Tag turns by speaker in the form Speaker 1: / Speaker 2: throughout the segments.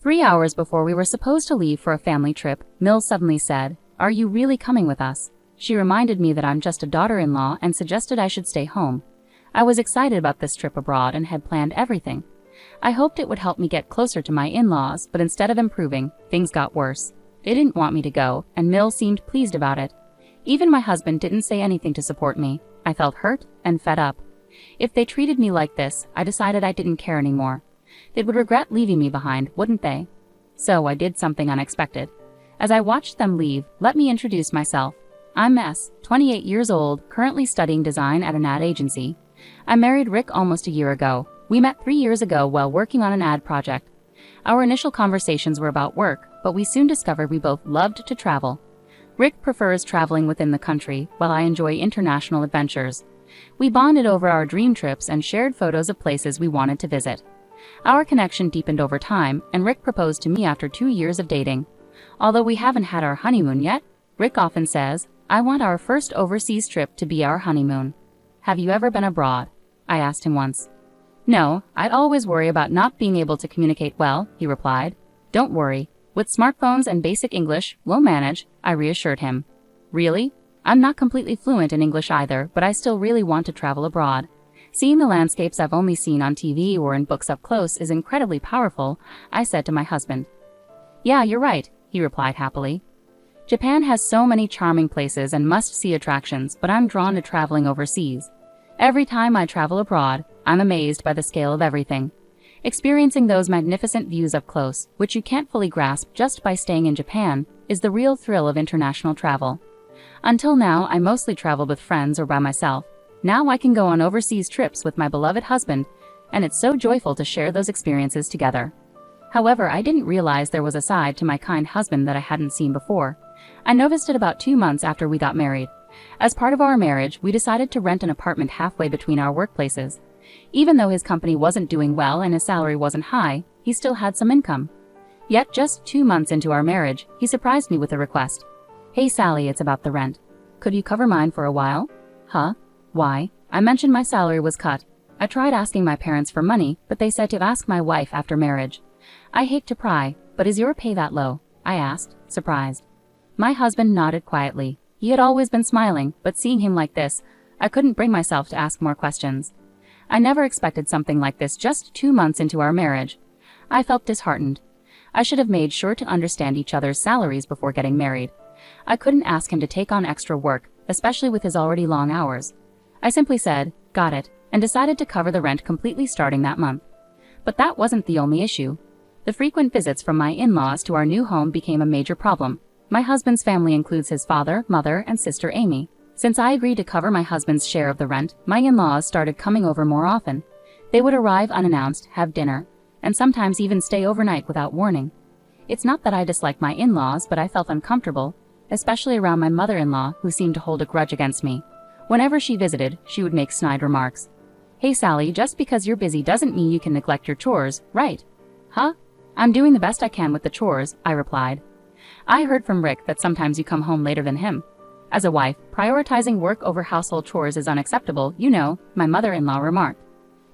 Speaker 1: 3 hours before we were supposed to leave for a family trip, Mills suddenly said, "Are you really coming with us?" She reminded me that I'm just a daughter-in-law and suggested I should stay home. I was excited about this trip abroad and had planned everything. I hoped it would help me get closer to my in-laws, but instead of improving, things got worse. They didn't want me to go, and Mills seemed pleased about it. Even my husband didn't say anything to support me. I felt hurt and fed up. If they treated me like this, I decided I didn't care anymore. They would regret leaving me behind, wouldn't they? So I did something unexpected. As I watched them leave, let me introduce myself. I'm S, 28 years old, currently studying design at an ad agency. I married Rick almost a year ago. We met 3 years ago while working on an ad project. Our initial conversations were about work, but we soon discovered we both loved to travel. Rick prefers traveling within the country, while I enjoy international adventures. We bonded over our dream trips and shared photos of places we wanted to visit. Our connection deepened over time, and Rick proposed to me after 2 years of dating. Although we haven't had our honeymoon yet, Rick often says, "I want our first overseas trip to be our honeymoon." "Have you ever been abroad?" I asked him once. "No, I'd always worry about not being able to communicate well," he replied. "Don't worry. With smartphones and basic English, we'll manage," I reassured him. "Really? I'm not completely fluent in English either, but I still really want to travel abroad. Seeing the landscapes I've only seen on TV or in books up close is incredibly powerful," I said to my husband. "Yeah, you're right," he replied happily. "Japan has so many charming places and must-see attractions, but I'm drawn to traveling overseas. Every time I travel abroad, I'm amazed by the scale of everything. Experiencing those magnificent views up close, which you can't fully grasp just by staying in Japan, is the real thrill of international travel. Until now, I mostly traveled with friends or by myself. Now I can go on overseas trips with my beloved husband, and it's so joyful to share those experiences together." However, I didn't realize there was a side to my kind husband that I hadn't seen before. I noticed it about 2 months after we got married. As part of our marriage, we decided to rent an apartment halfway between our workplaces. Even though his company wasn't doing well and his salary wasn't high, he still had some income. Yet just 2 months into our marriage, he surprised me with a request. "Hey Sally, it's about the rent. Could you cover mine for a while?" "Huh? Why?" I mentioned my salary was cut. I tried asking my parents for money, but they said to ask my wife after marriage. I hate to pry, but is your pay that low? I asked, surprised. My husband nodded quietly. He had always been smiling, but seeing him like this, I couldn't bring myself to ask more questions. I never expected something like this just 2 months into our marriage. I felt disheartened. I should have made sure to understand each other's salaries before getting married. I couldn't ask him to take on extra work, especially with his already long hours. I simply said, "Got it," and decided to cover the rent completely starting that month. But that wasn't the only issue. The frequent visits from my in-laws to our new home became a major problem. My husband's family includes his father, mother, and sister Amy. Since I agreed to cover my husband's share of the rent, my in-laws started coming over more often. They would arrive unannounced, have dinner, and sometimes even stay overnight without warning. It's not that I dislike my in-laws, but I felt uncomfortable, especially around my mother-in-law, who seemed to hold a grudge against me. Whenever she visited, she would make snide remarks. "Hey Sally, just because you're busy doesn't mean you can neglect your chores, right?" "Huh? I'm doing the best I can with the chores," I replied. I heard from Rick that sometimes you come home later than him. As a wife, prioritizing work over household chores is unacceptable, you know, my mother-in-law remarked.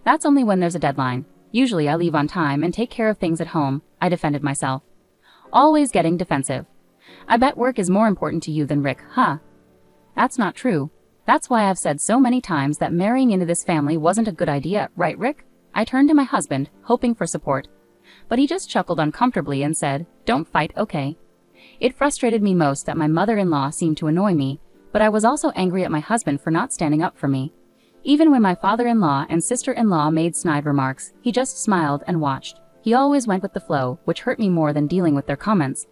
Speaker 1: "That's only when there's a deadline. Usually I leave on time and take care of things at home," I defended myself. Always getting defensive. "I bet work is more important to you than Rick, huh?" "That's not true. That's why I've said so many times that marrying into this family wasn't a good idea, right Rick?" I turned to my husband, hoping for support. But he just chuckled uncomfortably and said, "Don't fight, okay?" It frustrated me most that my mother-in-law seemed to annoy me, but I was also angry at my husband for not standing up for me. Even when my father-in-law and sister-in-law made snide remarks, he just smiled and watched. He always went with the flow, which hurt me more than dealing with their comments.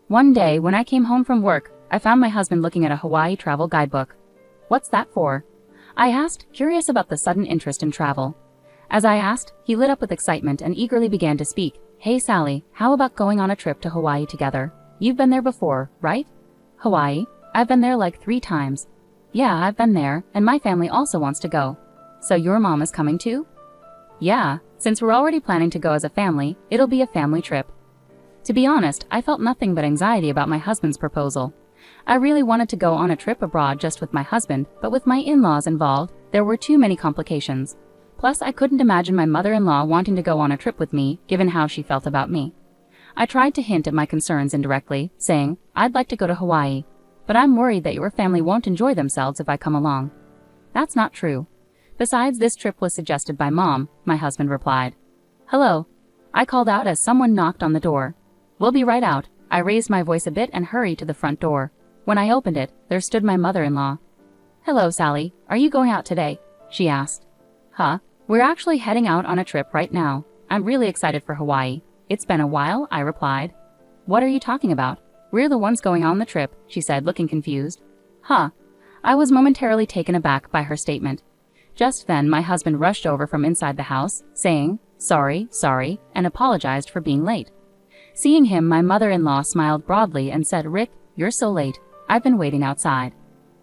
Speaker 1: One day, when I came home from work, I found my husband looking at a Hawaii travel guidebook. "What's that for?" I asked, curious about the sudden interest in travel. As I asked, he lit up with excitement and eagerly began to speak. "Hey Sally, how about going on a trip to Hawaii together? You've been there before, right?" "Hawaii? I've been there like 3 times. "Yeah, I've been there, and my family also wants to go." "So your mom is coming too?" "Yeah, since we're already planning to go as a family, it'll be a family trip." To be honest, I felt nothing but anxiety about my husband's proposal. I really wanted to go on a trip abroad just with my husband, but with my in-laws involved, there were too many complications. Plus, I couldn't imagine my mother-in-law wanting to go on a trip with me, given how she felt about me. I tried to hint at my concerns indirectly, saying, I'd like to go to Hawaii, but I'm worried that your family won't enjoy themselves if I come along. That's not true. Besides, this trip was suggested by Mom, my husband replied. Hello. I called out as someone knocked on the door. We'll be right out. I raised my voice a bit and hurried to the front door. When I opened it, there stood my mother-in-law. Hello, Sally. Are you going out today? She asked. Huh? We're actually heading out on a trip right now. I'm really excited for Hawaii. It's been a while, I replied. What are you talking about? We're the ones going on the trip, she said, looking confused. Huh? I was momentarily taken aback by her statement. Just then, my husband rushed over from inside the house, saying, sorry, and apologized for being late. Seeing him, my mother-in-law smiled broadly and said, Rick, you're so late. I've been waiting outside.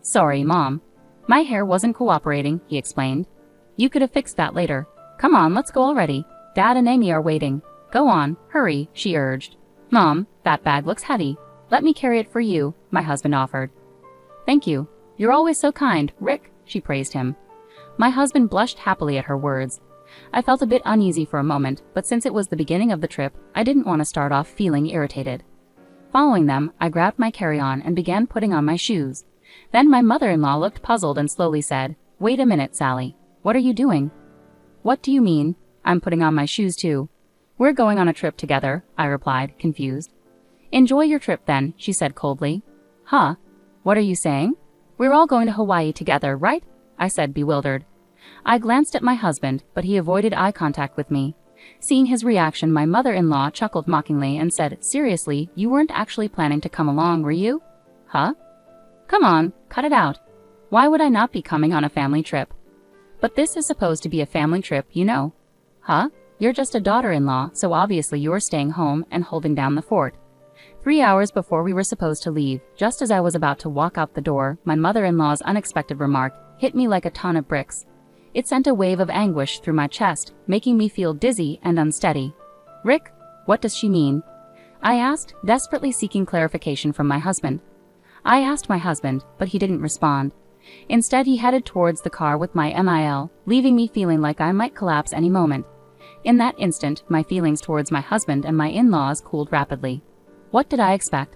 Speaker 1: Sorry, Mom. My hair wasn't cooperating, he explained. You could have fixed that later. Come on, let's go already. Dad and Amy are waiting. Go on, hurry, she urged. Mom, that bag looks heavy. Let me carry it for you, my husband offered. Thank you. You're always so kind, Rick, she praised him. My husband blushed happily at her words. I felt a bit uneasy for a moment, but since it was the beginning of the trip, I didn't want to start off feeling irritated. Following them, I grabbed my carry-on and began putting on my shoes. Then my mother-in-law looked puzzled and slowly said, Wait a minute, Sally. What are you doing? What do you mean? I'm putting on my shoes too. We're going on a trip together, I replied, confused. Enjoy your trip then, she said coldly. Huh? What are you saying? We're all going to Hawaii together, right? I said, bewildered. I glanced at my husband, but he avoided eye contact with me. Seeing his reaction, my mother-in-law chuckled mockingly and said, Seriously, you weren't actually planning to come along, were you? Huh? Come on, cut it out. Why would I not be coming on a family trip? But this is supposed to be a family trip, you know. Huh? You're just a daughter-in-law, so obviously you're staying home and holding down the fort. 3 hours before we were supposed to leave, just as I was about to walk out the door, my mother-in-law's unexpected remark hit me like a ton of bricks. It sent a wave of anguish through my chest, making me feel dizzy and unsteady. Rick, what does she mean? I asked, desperately seeking clarification from my husband. I asked my husband, but he didn't respond. Instead, he headed towards the car with my MIL, leaving me feeling like I might collapse any moment. In that instant, my feelings towards my husband and my in-laws cooled rapidly. What did I expect?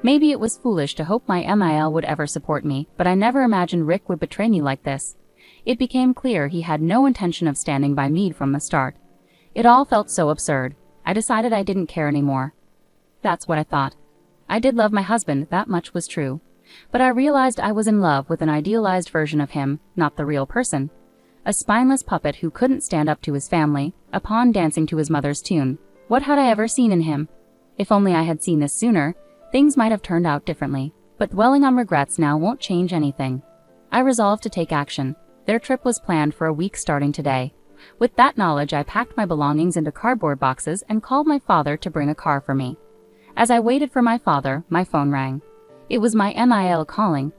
Speaker 1: Maybe it was foolish to hope my MIL would ever support me, but I never imagined Rick would betray me like this. It became clear he had no intention of standing by me from the start. It all felt so absurd. I decided I didn't care anymore. That's what I thought. I did love my husband, that much was true. But I realized I was in love with an idealized version of him, not the real person. A spineless puppet who couldn't stand up to his family, a pawn dancing to his mother's tune. What had I ever seen in him? If only I had seen this sooner, things might have turned out differently. But dwelling on regrets now won't change anything. I resolved to take action. Their trip was planned for a week starting today. With that knowledge, I packed my belongings into cardboard boxes and called my father to bring a car for me. As I waited for my father, my phone rang. It was my MIL calling.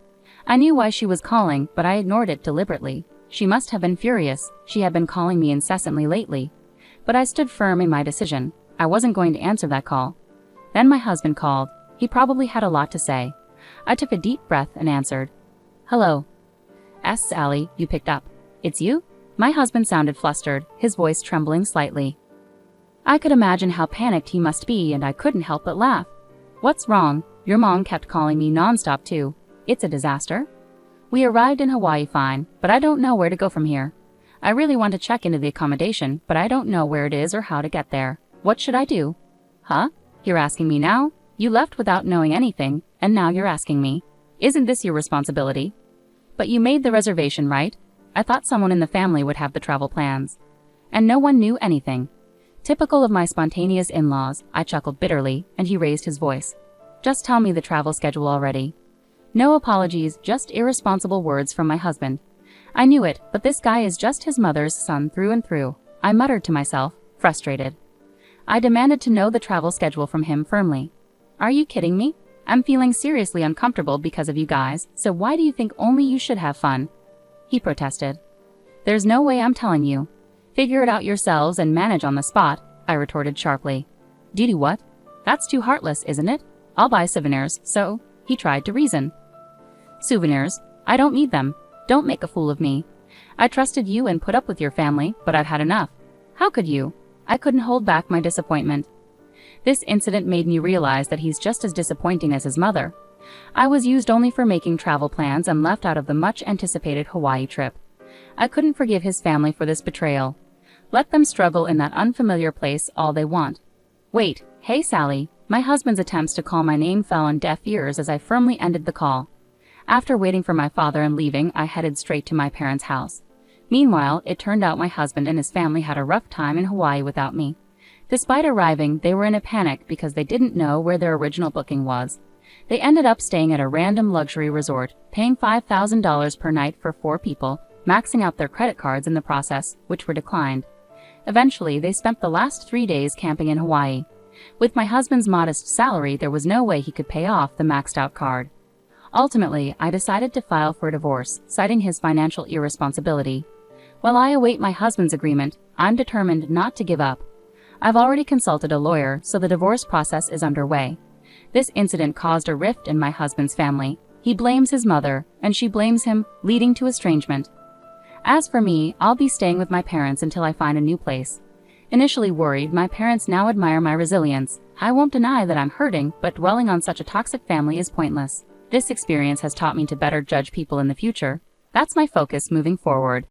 Speaker 1: I knew why she was calling, but I ignored it deliberately. She must have been furious. She had been calling me incessantly lately. But I stood firm in my decision. I wasn't going to answer that call. Then my husband called. He probably had a lot to say. I took a deep breath and answered. Hello. Sally, you picked up. It's you? My husband sounded flustered, his voice trembling slightly. I could imagine how panicked he must be, and I couldn't help but laugh. What's wrong? Your mom kept calling me nonstop too. It's a disaster. We arrived in Hawaii fine, but I don't know where to go from here. I really want to check into the accommodation, but I don't know where it is or how to get there. What should I do? Huh? You're asking me now? You left without knowing anything, and now you're asking me. Isn't this your responsibility? But you made the reservation, right? I thought someone in the family would have the travel plans. And no one knew anything. Typical of my spontaneous in-laws, I chuckled bitterly, and he raised his voice. Just tell me the travel schedule already. No apologies, just irresponsible words from my husband. I knew it, but this guy is just his mother's son through and through, I muttered to myself, frustrated. I demanded to know the travel schedule from him firmly. Are you kidding me? I'm feeling seriously uncomfortable because of you guys, so why do you think only you should have fun? He protested. There's no way I'm telling you. Figure it out yourselves and manage on the spot, I retorted sharply. Do what? That's too heartless, isn't it? I'll buy souvenirs, so, he tried to reason. Souvenirs? I don't need them. Don't make a fool of me. I trusted you and put up with your family, but I've had enough. How could you? I couldn't hold back my disappointment. This incident made me realize that he's just as disappointing as his mother. I was used only for making travel plans and left out of the much-anticipated Hawaii trip. I couldn't forgive his family for this betrayal. Let them struggle in that unfamiliar place all they want. Wait, hey Sally. My husband's attempts to call my name fell on deaf ears as I firmly ended the call. After waiting for my father and leaving, I headed straight to my parents' house. Meanwhile, it turned out my husband and his family had a rough time in Hawaii without me. Despite arriving, they were in a panic because they didn't know where their original booking was. They ended up staying at a random luxury resort, paying $5,000 per night for 4 people, maxing out their credit cards in the process, which were declined. Eventually, they spent the last 3 days camping in Hawaii. With my husband's modest salary, there was no way he could pay off the maxed-out card. Ultimately, I decided to file for a divorce, citing his financial irresponsibility. While I await my husband's agreement, I'm determined not to give up. I've already consulted a lawyer, so the divorce process is underway. This incident caused a rift in my husband's family. He blames his mother, and she blames him, leading to estrangement. As for me, I'll be staying with my parents until I find a new place. Initially worried, my parents now admire my resilience. I won't deny that I'm hurting, but dwelling on such a toxic family is pointless. This experience has taught me to better judge people in the future. That's my focus moving forward.